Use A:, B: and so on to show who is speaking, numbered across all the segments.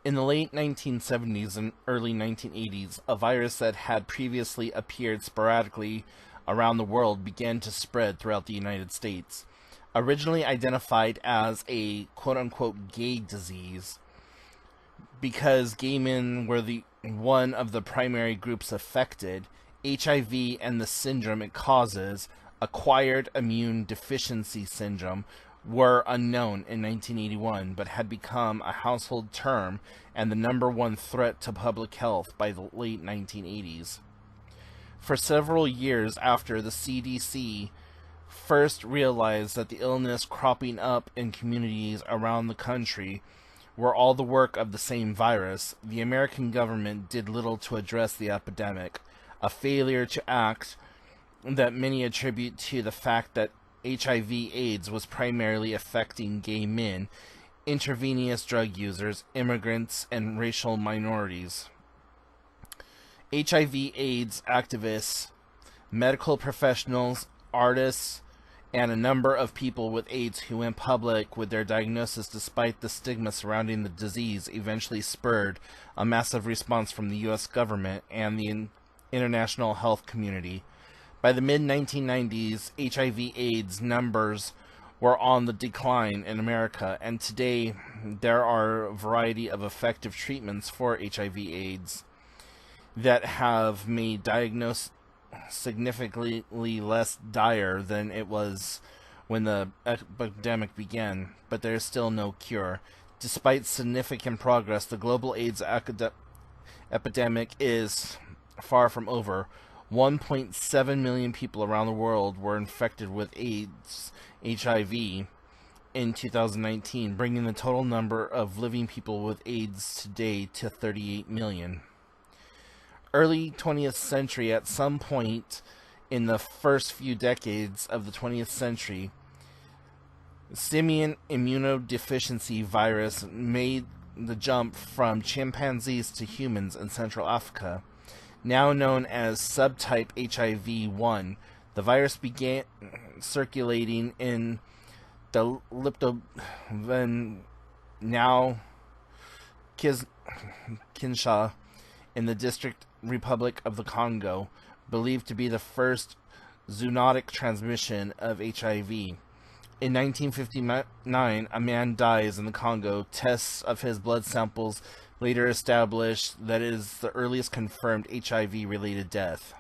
A: In the late 1970s and early 1980s, a virus that had previously appeared sporadically around the world began to spread throughout the United States. Originally identified as a quote unquote gay disease, because gay men were the one of the primary groups affected, HIV and the syndrome it causes, acquired immune deficiency syndrome, were unknown in 1981 but had become a household term and the number one threat to public health by the late 1980s. For several years after the CDC first realized that the illness cropping up in communities around the country were all the work of the same virus, the American government did little to address the epidemic, a failure to act that many attribute to the fact that HIV/AIDS was primarily affecting gay men, intravenous drug users, immigrants, and racial minorities. HIV/AIDS activists, medical professionals, artists, and a number of people with AIDS who went public with their diagnosis despite the stigma surrounding the disease eventually spurred a massive response from the US government and the international health community. By the mid-1990s, HIV/AIDS numbers were on the decline in America, and today there are a variety of effective treatments for HIV/AIDS that have made diagnosis significantly less dire than it was when the epidemic began, but there is still no cure. Despite significant progress, the global AIDS epidemic is far from over. 1.7 million people around the world were infected with AIDS, HIV, in 2019, bringing the total number of living people with AIDS today to 38 million. Early 20th century, at some point in the first few decades of the 20th century, simian immunodeficiency virus made the jump from chimpanzees to humans in Central Africa. Now known as subtype HIV-1, the virus began circulating in the Liptoven, now Kinshasa, in the District Republic of the Congo, believed to be the first zoonotic transmission of HIV. In 1959, a man dies in the Congo. Tests of his blood samples later established that it is the earliest confirmed HIV-related death.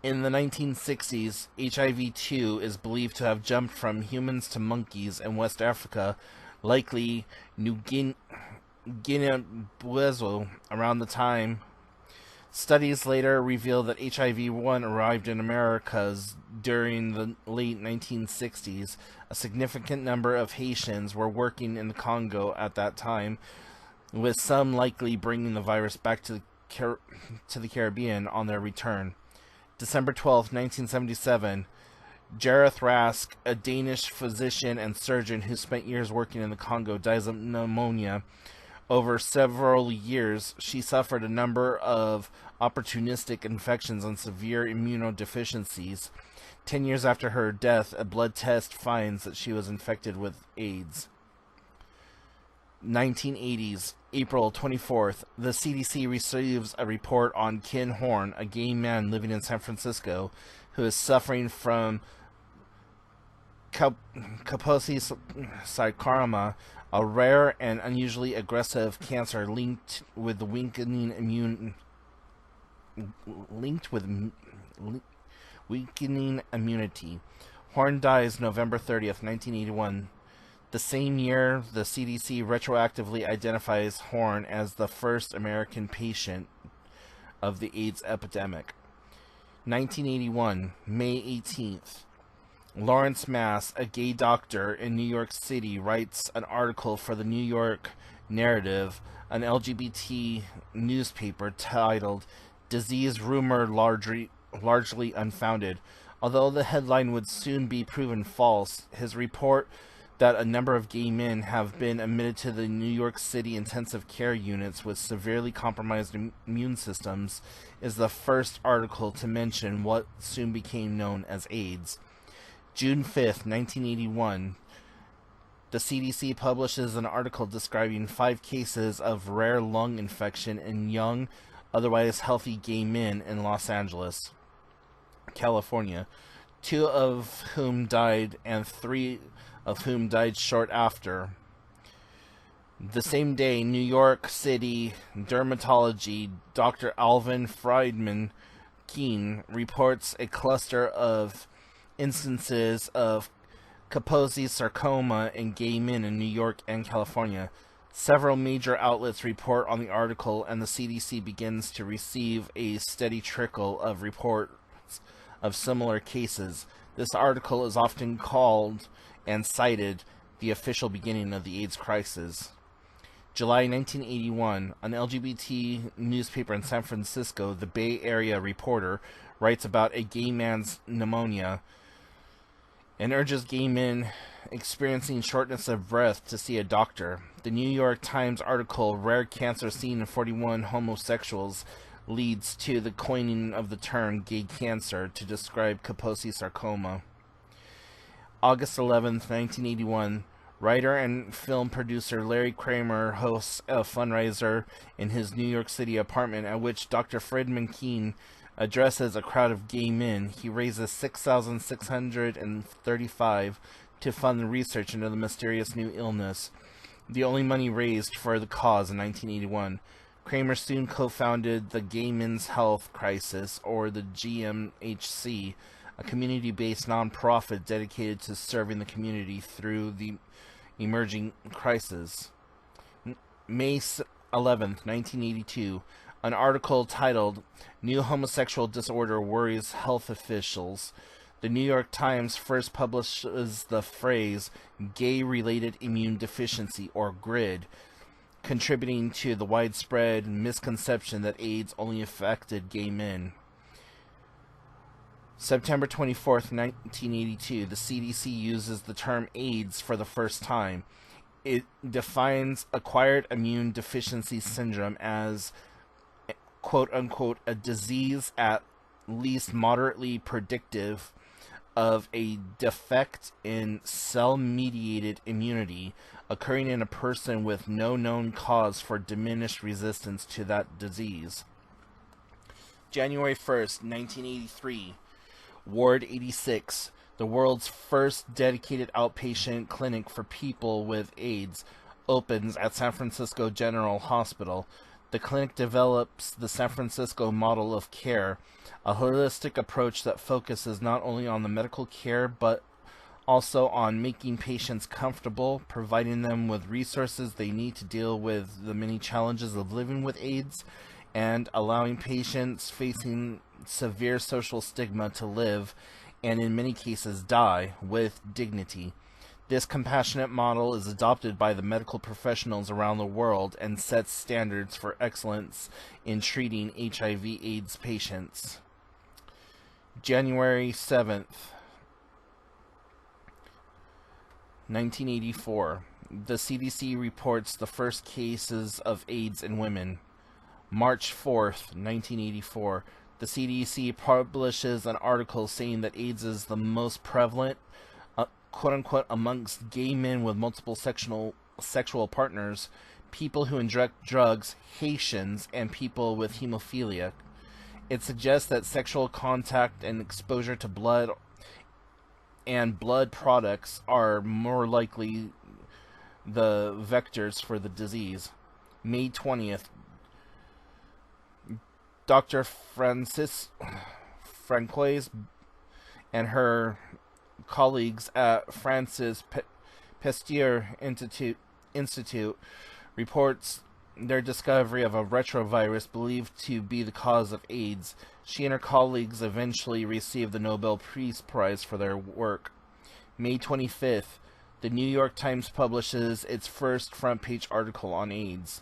A: In the 1960s, HIV-2 is believed to have jumped from humans to monkeys in West Africa, likely New Guinea-Bissau, around the time. Studies later revealed that HIV-1 arrived in Americas during the late 1960s. A significant number of Haitians were working in the Congo at that time, with some likely bringing the virus back to the Caribbean on their return. December 12, 1977, Jareth Rask, a Danish physician and surgeon who spent years working in the Congo, dies of pneumonia. Over several years, she suffered a number of opportunistic infections and severe immunodeficiencies. 10 years after her death, a blood test finds that she was infected with AIDS. 1980s, April 24th, the CDC receives a report on Ken Horn, a gay man living in San Francisco, who is suffering from Kaposi sarcoma, a rare and unusually aggressive cancer linked with weakening immunity. Horn dies November 30th, 1981. The same year, the CDC retroactively identifies Horn as the first American patient of the AIDS epidemic. 1981, May 18th. Lawrence Mass, a gay doctor in New York City, writes an article for the New York Narrative, an LGBT newspaper, titled "Disease Rumor Largely Unfounded." Although the headline would soon be proven false, his report that a number of gay men have been admitted to the New York City intensive care units with severely compromised immune systems is the first article to mention what soon became known as AIDS. June 5th, 1981, The CDC publishes an article describing 5 cases of rare lung infection in young, otherwise healthy gay men in Los Angeles, California, 2 of whom died and 3 of whom died short after. The same day, New York City dermatology Dr. Alvin Friedman Keene reports a cluster of instances of Kaposi sarcoma in gay men in New York and California. Several major outlets report on the article, and the CDC begins to receive a steady trickle of reports of similar cases. This article is often called and cited the official beginning of the AIDS crisis. July 1981, an LGBT newspaper in San Francisco, the Bay Area Reporter, writes about a gay man's pneumonia and urges gay men experiencing shortness of breath to see a doctor. The New York Times article, Rare Cancer Seen in 41 Homosexuals, leads to the coining of the term gay cancer to describe Kaposi sarcoma. August 11th, 1981, writer and film producer Larry Kramer hosts a fundraiser in his New York City apartment at which Dr. Friedman Keene addresses a crowd of gay men. He raises $6,635 to fund the research into the mysterious new illness, the only money raised for the cause in 1981. Kramer soon co-founded the Gay Men's Health Crisis, or the GMHC, a community-based nonprofit dedicated to serving the community through the emerging crisis. May 11th, 1982, an article titled New Homosexual Disorder Worries Health Officials. The New York Times first publishes the phrase gay-related immune deficiency, or GRID, contributing to the widespread misconception that AIDS only affected gay men. September 24th, 1982, the CDC uses the term AIDS for the first time. It defines acquired immune deficiency syndrome as, quote-unquote, a disease at least moderately predictive of a defect in cell-mediated immunity occurring in a person with no known cause for diminished resistance to that disease. January 1st, 1983, Ward 86, the world's first dedicated outpatient clinic for people with AIDS, opens at San Francisco General Hospital. The clinic develops the San Francisco model of care, a holistic approach that focuses not only on the medical care but also on making patients comfortable, providing them with resources they need to deal with the many challenges of living with AIDS, and allowing patients facing severe social stigma to live, and in many cases die, with dignity. This compassionate model is adopted by the medical professionals around the world and sets standards for excellence in treating HIV/AIDS patients. January 7th, 1984. The CDC reports the first cases of AIDS in women. March 4th, 1984. The CDC publishes an article saying that AIDS is the most prevalent, quote-unquote, amongst gay men with multiple sexual partners, people who inject drugs, Haitians, and people with hemophilia. It suggests that sexual contact and exposure to blood and blood products are more likely the vectors for the disease. May 20th, Dr. Francoise and her colleagues at Francis Pasteur Institute reports their discovery of a retrovirus believed to be the cause of AIDS. She and her colleagues eventually received the Nobel Peace Prize for their work. May 25th, the New York Times publishes its first front-page article on AIDS.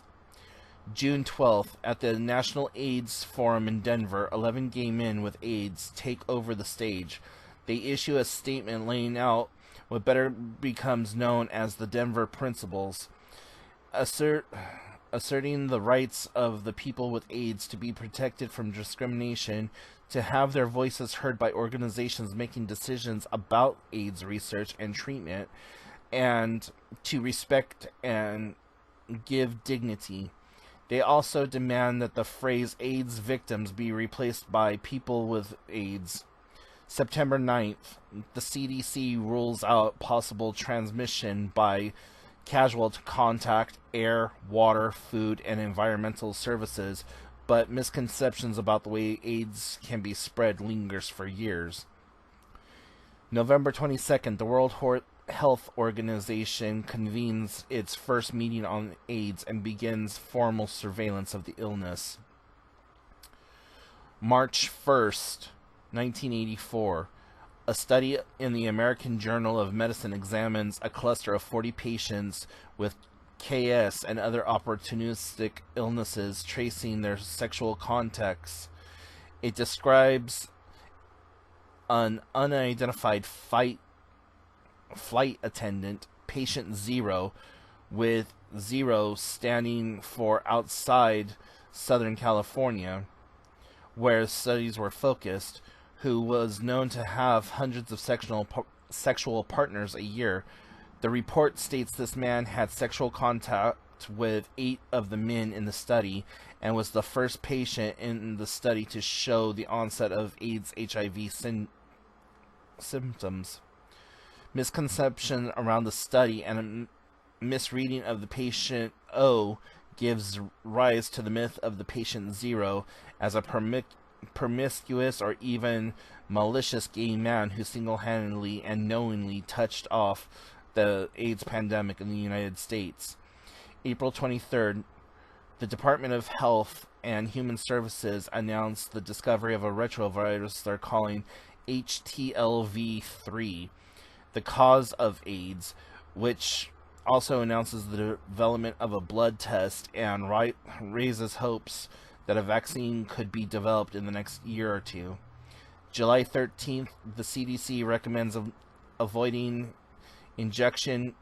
A: June 12th, at the National AIDS Forum in Denver, 11 gay men with AIDS take over the stage. They issue a statement laying out what better becomes known as the Denver Principles, asserting the rights of the people with AIDS to be protected from discrimination, to have their voices heard by organizations making decisions about AIDS research and treatment, and to respect and give dignity. They also demand that the phrase AIDS victims be replaced by people with AIDS. September 9th, the CDC rules out possible transmission by casual contact, air, water, food, and environmental services, but misconceptions about the way AIDS can be spread lingers for years. November 22nd, the World Health Organization convenes its first meeting on AIDS and begins formal surveillance of the illness. March 1st, 1984, a study in the American Journal of Medicine examines a cluster of 40 patients with KS and other opportunistic illnesses tracing their sexual contacts. It describes an unidentified flight attendant, patient 0, with 0 standing for outside Southern California, where studies were focused, who was known to have hundreds of sexual partners a year. The report states this man had sexual contact with 8 of the men in the study and was the first patient in the study to show the onset of AIDS HIV symptoms. Misconception around the study and a misreading of the patient O gives rise to the myth of the patient 0 as a promiscuous or even malicious gay man who single-handedly and knowingly touched off the AIDS pandemic in the United States. April 23rd, the Department of Health and Human Services announced the discovery of a retrovirus they're calling HTLV-3, the cause of AIDS, which also announces the development of a blood test and raises hopes that a vaccine could be developed in the next year or two. July 13th, the CDC recommends avoiding injection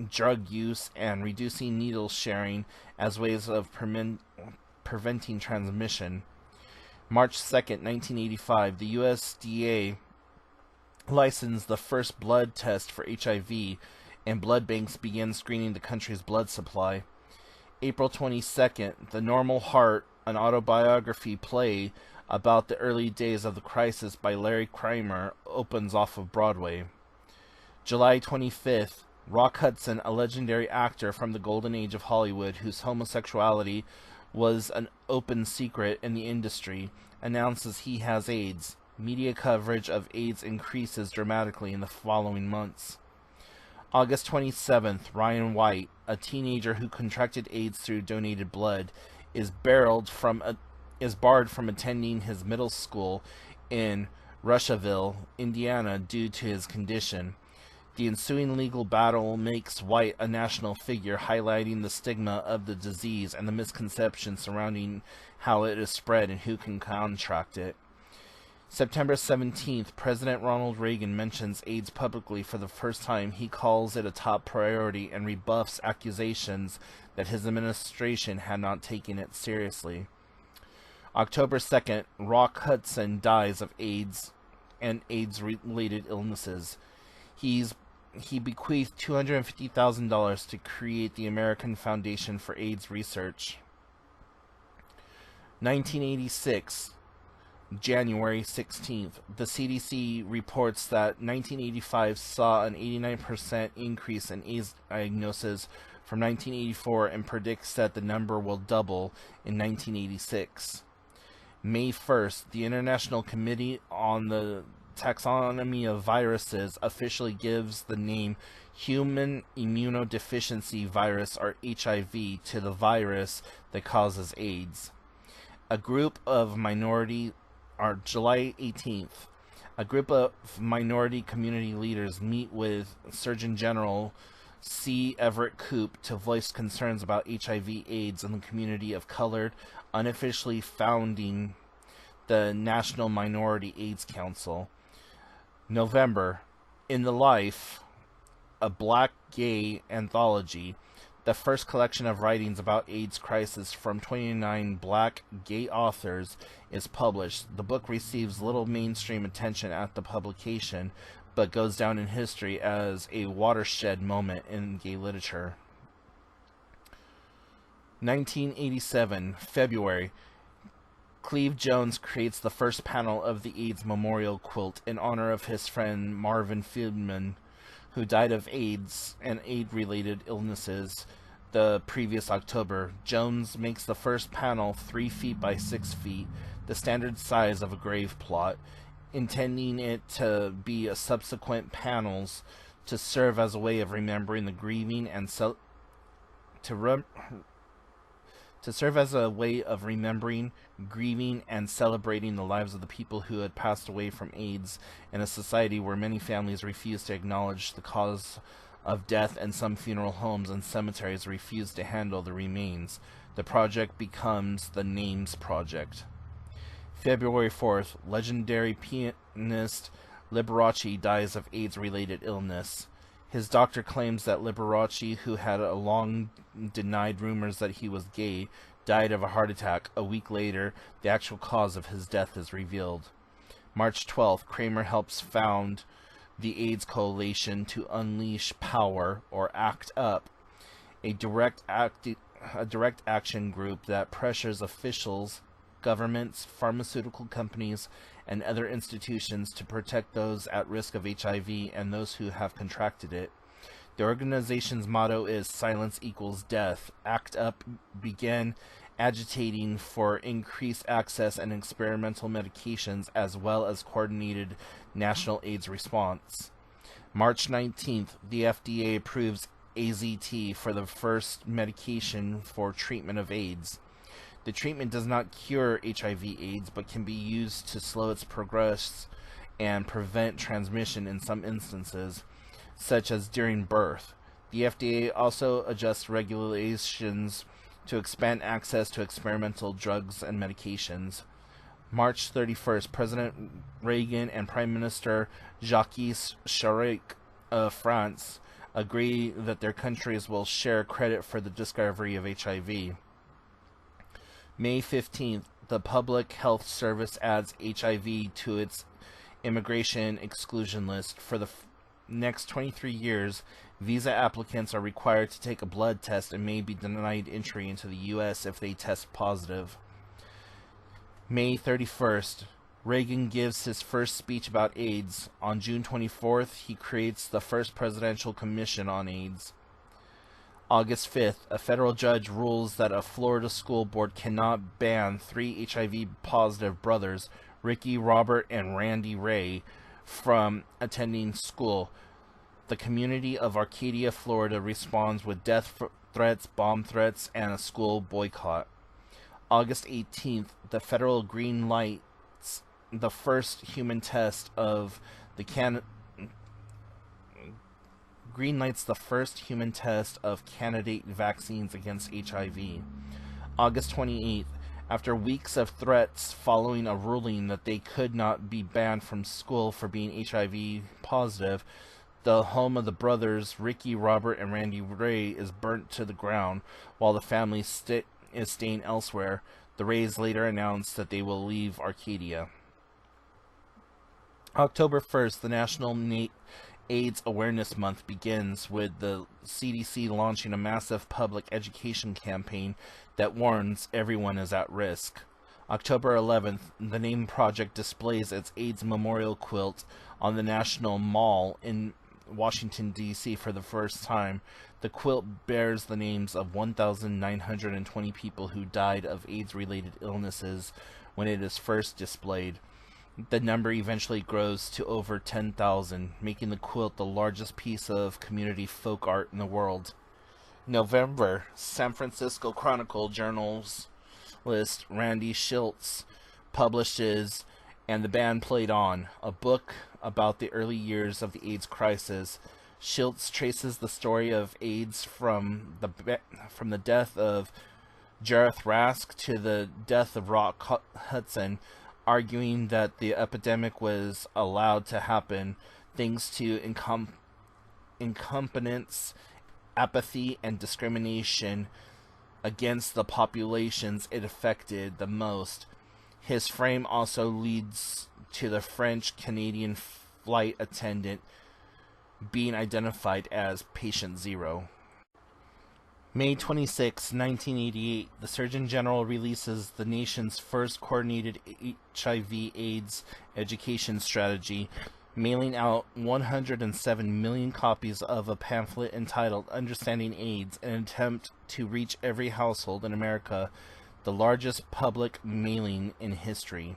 A: drug use and reducing needle sharing as ways of preventing transmission. March 2nd, 1985, the USDA licensed the first blood test for HIV, and blood banks began screening the country's blood supply. April 22nd, The Normal Heart, an autobiography play about the early days of the crisis by Larry Kramer, opens off of Broadway. July 25th, Rock Hudson, a legendary actor from the golden age of Hollywood whose homosexuality was an open secret in the industry, announces he has AIDS. Media coverage of AIDS increases dramatically in the following months. August 27th, Ryan White, a teenager who contracted AIDS through donated blood, is barred from attending his middle school in Russiaville, Indiana, due to his condition. The ensuing legal battle makes White a national figure, highlighting the stigma of the disease and the misconceptions surrounding how it is spread and who can contract it. September 17th, President Ronald Reagan mentions AIDS publicly for the first time. He calls it a top priority and rebuffs accusations that his administration had not taken it seriously. October 2nd, Rock Hudson dies of AIDS and AIDS-related illnesses. He bequeathed $250,000 to create the American Foundation for AIDS Research. 1986, January 16th, the CDC reports that 1985 saw an 89% increase in AIDS diagnosis from 1984 and predicts that the number will double in 1986. May 1st, the International Committee on the Taxonomy of Viruses officially gives the name Human Immunodeficiency Virus, or HIV, to the virus that causes AIDS. July 18th, a group of minority community leaders meet with Surgeon General C. Everett Koop to voice concerns about HIV/AIDS in the community of color, unofficially founding the National Minority AIDS Council. November, In the Life, a Black Gay Anthology, the first collection of writings about AIDS crisis from 29 black gay authors, is published. The book receives little mainstream attention at the publication, but goes down in history as a watershed moment in gay literature. 1987, February. Cleve Jones creates the first panel of the AIDS memorial quilt in honor of his friend Marvin Fieldman, who died of AIDS and AIDS-related illnesses the previous October. Jones makes the first panel 3 feet by 6 feet, the standard size of a grave plot, intending it to be a subsequent panels to serve as a way of remembering the grieving and to serve as a way of remembering, grieving, and celebrating the lives of the people who had passed away from AIDS in a society where many families refuse to acknowledge the cause of death, and some funeral homes and cemeteries refuse to handle the remains. The project becomes the Names Project. February 4th, legendary pianist Liberace dies of AIDS-related illness. His doctor claims that Liberace, who had long denied rumors that he was gay, died of a heart attack. A week later, the actual cause of his death is revealed. March 12th, Kramer helps found the AIDS Coalition to Unleash Power, or ACT UP, a direct action group that pressures officials, governments, pharmaceutical companies, and other institutions to protect those at risk of HIV and those who have contracted it. The organization's motto is "Silence equals death." ACT UP began agitating for increased access and experimental medications, as well as coordinated national AIDS response. March 19th, the FDA approves AZT for the first medication for treatment of AIDS. The treatment does not cure HIV/AIDS, but can be used to slow its progress and prevent transmission in some instances, such as during birth. The FDA also adjusts regulations to expand access to experimental drugs and medications. March 31st, President Reagan and Prime Minister Jacques Chirac of France agree that their countries will share credit for the discovery of HIV. May 15th, the Public Health Service adds HIV to its immigration exclusion list. For the next 23 years, visa applicants are required to take a blood test and may be denied entry into the U.S. if they test positive. May 31st, Reagan gives his first speech about AIDS. On June 24th, he creates the first presidential commission on AIDS. August 5th, a federal judge rules that a Florida school board cannot ban 3 HIV-positive brothers, Ricky, Robert, and Randy Ray, from attending school. The community of Arcadia, Florida responds with death threats, bomb threats, and a school boycott. August 18th, the federal green lights the first human test of the candidate vaccines against HIV. August 28th, after weeks of threats following a ruling that they could not be banned from school for being HIV positive, the home of the brothers Ricky, Robert, and Randy Ray is burnt to the ground while the family is staying elsewhere. The Rays later announced that they will leave Arcadia. October 1st, the National AIDS Awareness Month begins with the CDC launching a massive public education campaign that warns everyone is at risk. October 11th, the Name Project displays its AIDS memorial quilt on the National Mall in Washington, D.C. for the first time. The quilt bears the names of 1,920 people who died of AIDS-related illnesses when it is first displayed. The number eventually grows to over 10,000, making the quilt the largest piece of community folk art in the world. November, San Francisco Chronicle journalist Randy Shilts publishes And the Band Played On, a book about the early years of the AIDS crisis. Shilts traces the story of AIDS from the death of Jareth Rask to the death of Rock Hudson, arguing that the epidemic was allowed to happen thanks to incompetence, apathy, and discrimination against the populations it affected the most. His frame also leads to the French-Canadian flight attendant being identified as Patient Zero. May 26, 1988, the Surgeon General releases the nation's first coordinated HIV/AIDS education strategy, mailing out 107 million copies of a pamphlet entitled Understanding AIDS, in an attempt to reach every household in America, the largest public mailing in history.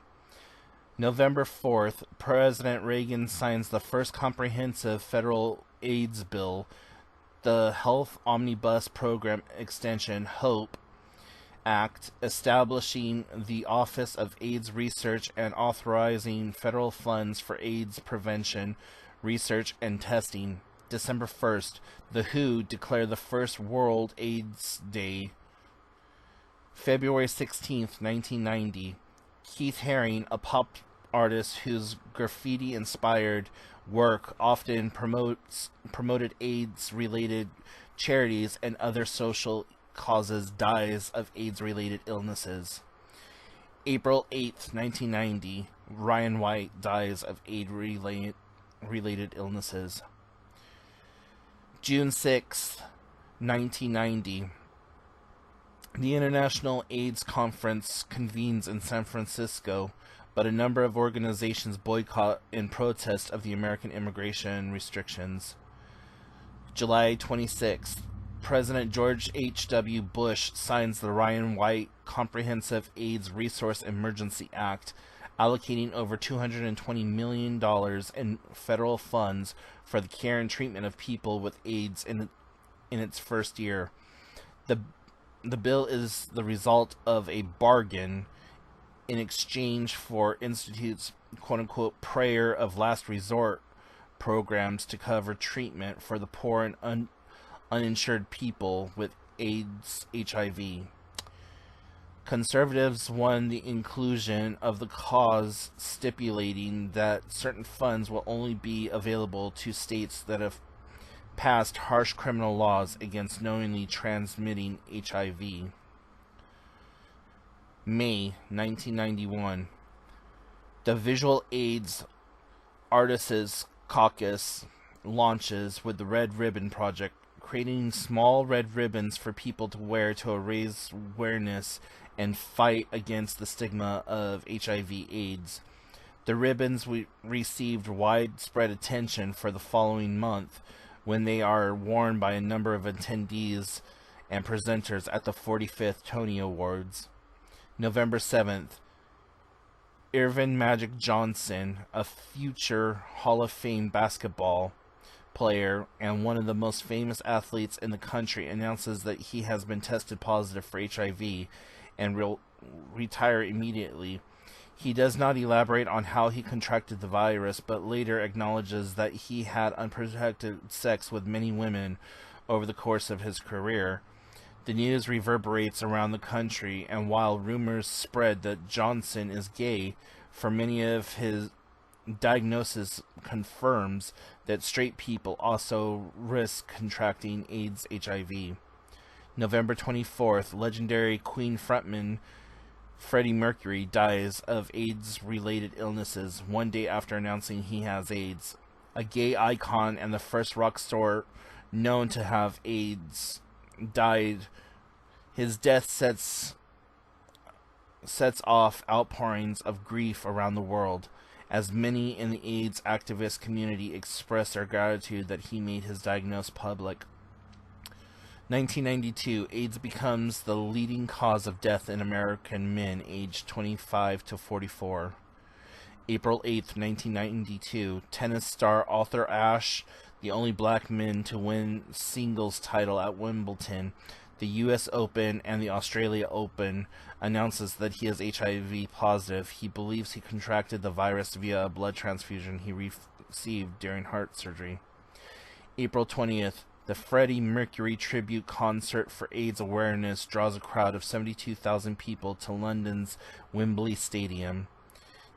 A: November 4th, President Reagan signs the first comprehensive federal AIDS bill, the Health Omnibus Program Extension, HOPE Act, establishing the Office of AIDS Research and authorizing federal funds for AIDS prevention, research, and testing. December 1st, the WHO declared the first World AIDS Day. February 16th, 1990, Keith Haring, a pop artist whose graffiti-inspired work often promoted AIDS-related charities and other social causes, dies of AIDS-related illnesses. April 8th, 1990, Ryan White dies of AIDS-related illnesses. June 6th, 1990, the International AIDS Conference convenes in San Francisco, but a number of organizations boycott in protest of the American immigration restrictions. July 26th, President George H.W. Bush signs the Ryan White Comprehensive AIDS Resource Emergency Act, allocating over $220 million in federal funds for the care and treatment of people with AIDS in its first year. The bill is the result of a bargain in exchange for Institute's quote-unquote prayer of last resort programs to cover treatment for the poor and uninsured people with AIDS, HIV. Conservatives won the inclusion of the clause stipulating that certain funds will only be available to states that have passed harsh criminal laws against knowingly transmitting HIV. May 1991, the Visual AIDS Artists Caucus launches with the Red Ribbon Project, creating small red ribbons for people to wear to raise awareness and fight against the stigma of HIV/AIDS. The ribbons received widespread attention for the following month, when they are worn by a number of attendees and presenters at the 45th Tony Awards. November 7th, Earvin Magic Johnson, a future Hall of Fame basketball player and one of the most famous athletes in the country, announces that he has been tested positive for HIV and will retire immediately. He does not elaborate on how he contracted the virus, but later acknowledges that he had unprotected sex with many women over the course of his career. The news reverberates around the country, and while rumors spread that Johnson is gay, for many of his diagnosis confirms that straight people also risk contracting AIDS, HIV. November 24th, legendary Queen frontman Freddie Mercury dies of AIDS-related illnesses 1 day after announcing he has AIDS. A gay icon and the first rock star known to have AIDS died. His death sets off outpourings of grief around the world, as many in the AIDS activist community express their gratitude that he made his diagnosis public. 1992, AIDS becomes the leading cause of death in American men aged 25 to 44. April 8th, 1992, tennis star Arthur Ashe, the only black man to win singles title at Wimbledon, the US Open, and the Australia Open, announces that he is HIV positive. He believes he contracted the virus via a blood transfusion he received during heart surgery. April 20th, the Freddie Mercury tribute concert for AIDS awareness draws a crowd of 72,000 people to London's Wembley Stadium.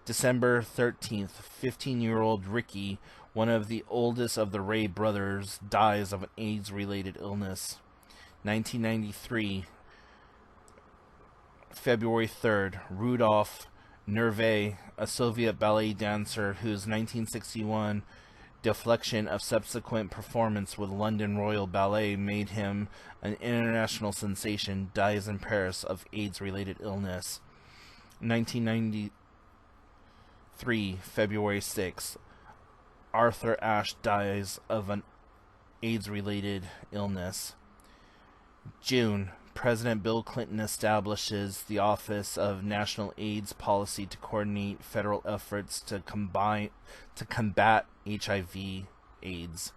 A: December 13th, 15-year-old Ricky, one of the oldest of the Ray brothers, dies of an AIDS-related illness. 1993, February 3rd, Rudolph Nervei, a Soviet ballet dancer whose 1961 deflection of subsequent performance with London Royal Ballet made him an international sensation, dies in Paris of AIDS-related illness. 1993, February 6, Arthur Ashe dies of an AIDS-related illness. June, President Bill Clinton establishes the Office of National AIDS Policy to coordinate federal efforts to combat HIV/AIDS.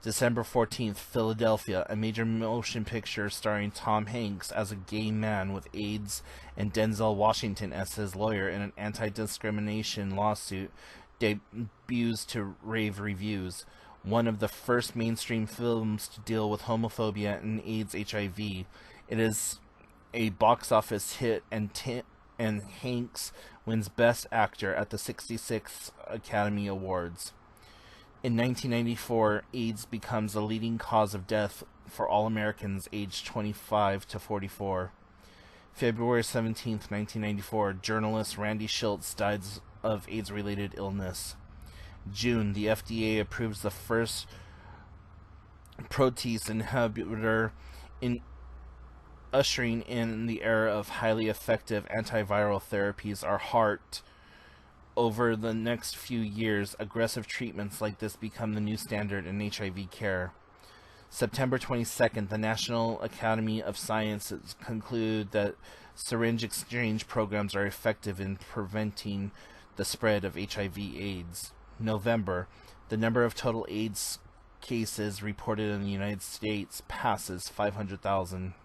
A: December 14th, Philadelphia, a major motion picture starring Tom Hanks as a gay man with AIDS and Denzel Washington as his lawyer in an anti-discrimination lawsuit, debuts to rave reviews. One of the first mainstream films to deal with homophobia and AIDS/HIV. It is a box office hit, and Hanks wins Best Actor at the 66th Academy Awards. In 1994, AIDS becomes the leading cause of death for all Americans aged 25 to 44. February 17th, 1994, journalist Randy Schultz dies of AIDS-related illness. June, the FDA approves the first protease inhibitor, ushering in the era of highly effective antiviral therapies. Our heart. Over the next few years, aggressive treatments like this become the new standard in HIV care. September 22nd, the National Academy of Sciences conclude that syringe exchange programs are effective in preventing the spread of HIV/AIDS. November, the number of total AIDS cases reported in the United States passes 500,000.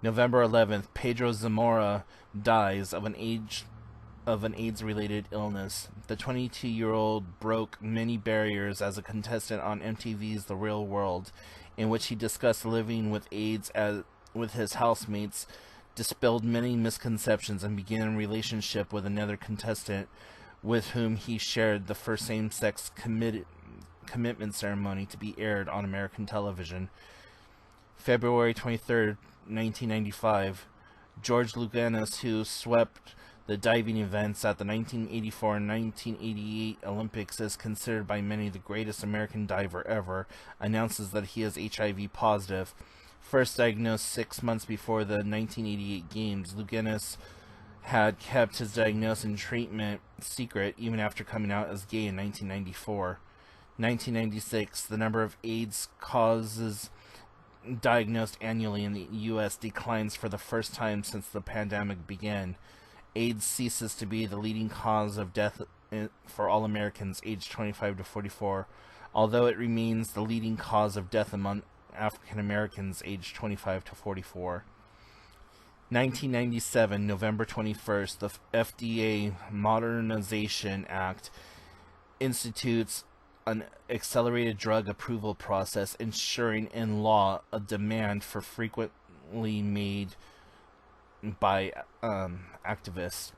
A: November 11th, Pedro Zamora dies of an AIDS-related illness. The 22-year-old broke many barriers as a contestant on MTV's The Real World, in which he discussed living with AIDS with his housemates, dispelled many misconceptions, and began a relationship with another contestant with whom he shared the first same-sex commitment ceremony to be aired on American television. February 23rd, 1995, George Louganis, who swept the diving events at the 1984 and 1988 Olympics, is considered by many the greatest American diver ever, announces that he is HIV positive. First diagnosed 6 months before the 1988 Games, Louganis had kept his diagnosis and treatment secret even after coming out as gay in 1994. 1996, the number of AIDS causes diagnosed annually in the U.S. declines for the first time since the pandemic began. AIDS ceases to be the leading cause of death for all Americans aged 25 to 44, although it remains the leading cause of death among African Americans aged 25 to 44. 1997, November 21st, the FDA Modernization Act institutes an accelerated drug approval process, ensuring in law a demand for frequently made by activists.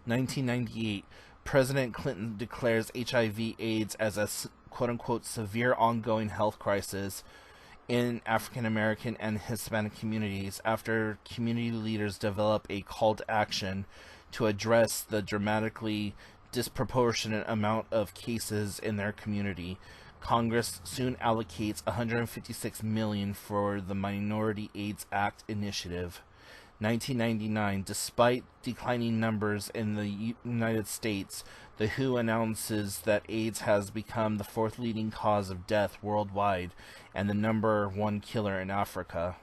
A: 1998, President Clinton declares HIV/AIDS as a quote-unquote severe ongoing health crisis in African American and Hispanic communities after community leaders develop a call to action to address the dramatically disproportionate amount of cases in their community. Congress soon allocates $156 million for the Minority AIDS Act initiative. 1999, despite declining numbers in the United States, the WHO announces that AIDS has become the fourth leading cause of death worldwide and the number one killer in Africa.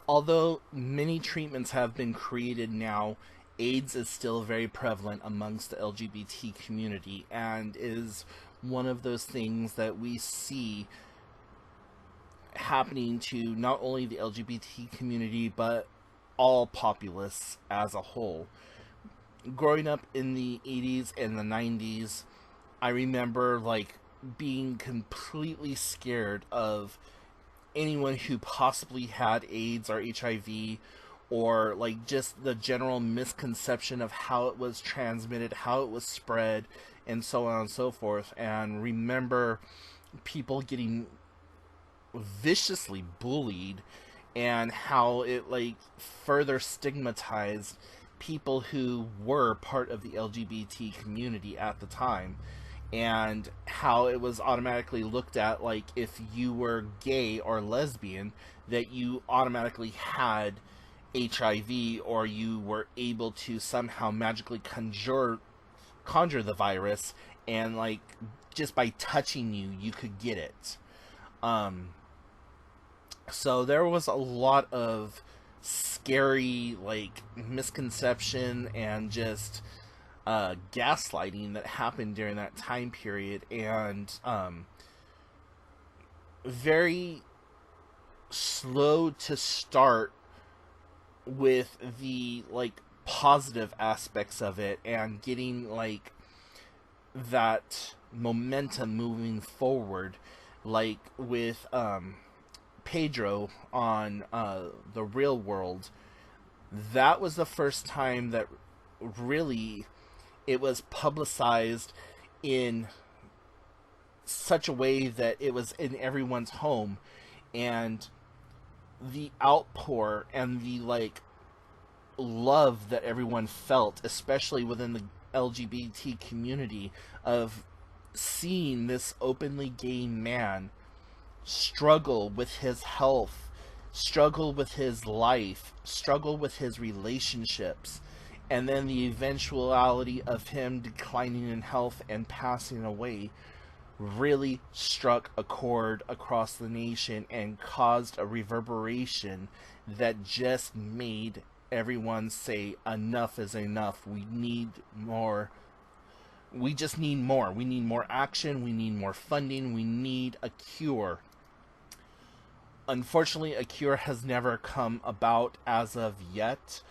A: Although many treatments have been created now, AIDS is still very prevalent amongst the LGBT community and is one of those things that we see happening to not only the LGBT community but all populace as a whole. Growing up in the 80s and the 90s, I remember being completely scared of anyone who possibly had AIDS or HIV, or just the general misconception of how it was transmitted, how it was spread, and so on and so forth. And remember people getting viciously bullied and how it like further stigmatized people who were part of the LGBT community at the time, and how it was automatically looked at like if you were gay or lesbian that you automatically had HIV, or you were able to somehow magically conjure the virus, and like just by touching you you could get it. um so there was a lot of scary like misconception and just gaslighting that happened during that time period, and very slow to start with the like positive aspects of it and getting like that momentum moving forward, like with Pedro on the Real World. That was the first time that really it was publicized in such a way that it was in everyone's home, and the outpour and the like love that everyone felt, especially within the LGBT community, of seeing this openly gay man struggle with his health, struggle with his life, struggle with his relationships, and then the eventuality of him declining in health and passing away really struck a chord across the nation and caused a reverberation that just made everyone say enough is enough. We need more. We just need more. We need more action. We need more funding. We need a cure. Unfortunately, a cure has never come about as of yet,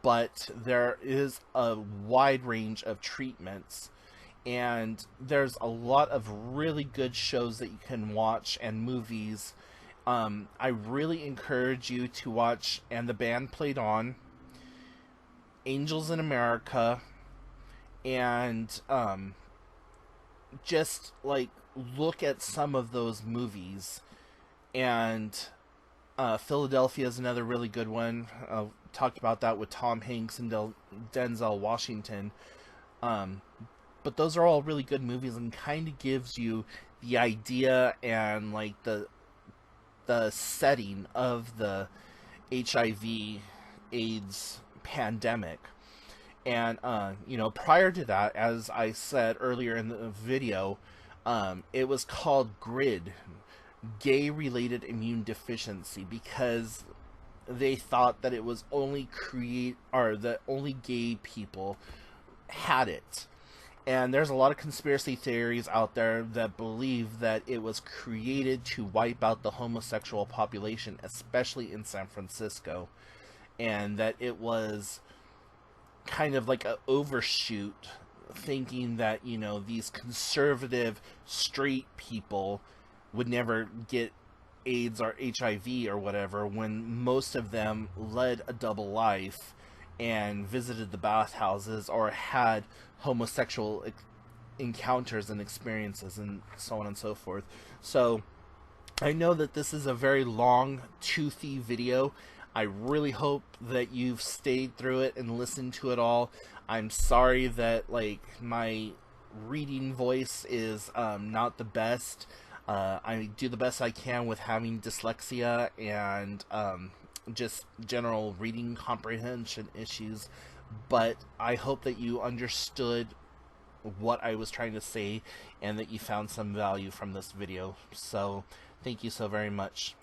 A: but there is a wide range of treatments, and there's a lot of really good shows that you can watch and movies. I really encourage you to watch And the Band Played On, Angels in America, and just like look at some of those movies. And Philadelphia is another really good one. Talked about that with Tom Hanks and Denzel Washington. But those are all really good movies and kind of gives you the idea and like the setting of the HIV AIDS pandemic. And prior to that, as I said earlier in the video, it was called GRID, gay related immune deficiency, because they thought that it was only that only gay people had it. And there's a lot of conspiracy theories out there that believe that it was created to wipe out the homosexual population, especially in San Francisco, and that it was kind of like an overshoot, thinking that these conservative straight people would never get AIDS or HIV or whatever, when most of them led a double life and visited the bathhouses or had homosexual encounters and experiences and so on and so forth. So I know that this is a very long, toothy video. I really hope that you've stayed through it and listened to it all. I'm sorry that like my reading voice is not the best. I do the best I can with having dyslexia and just general reading comprehension issues, but I hope that you understood what I was trying to say and that you found some value from this video. So thank you so very much.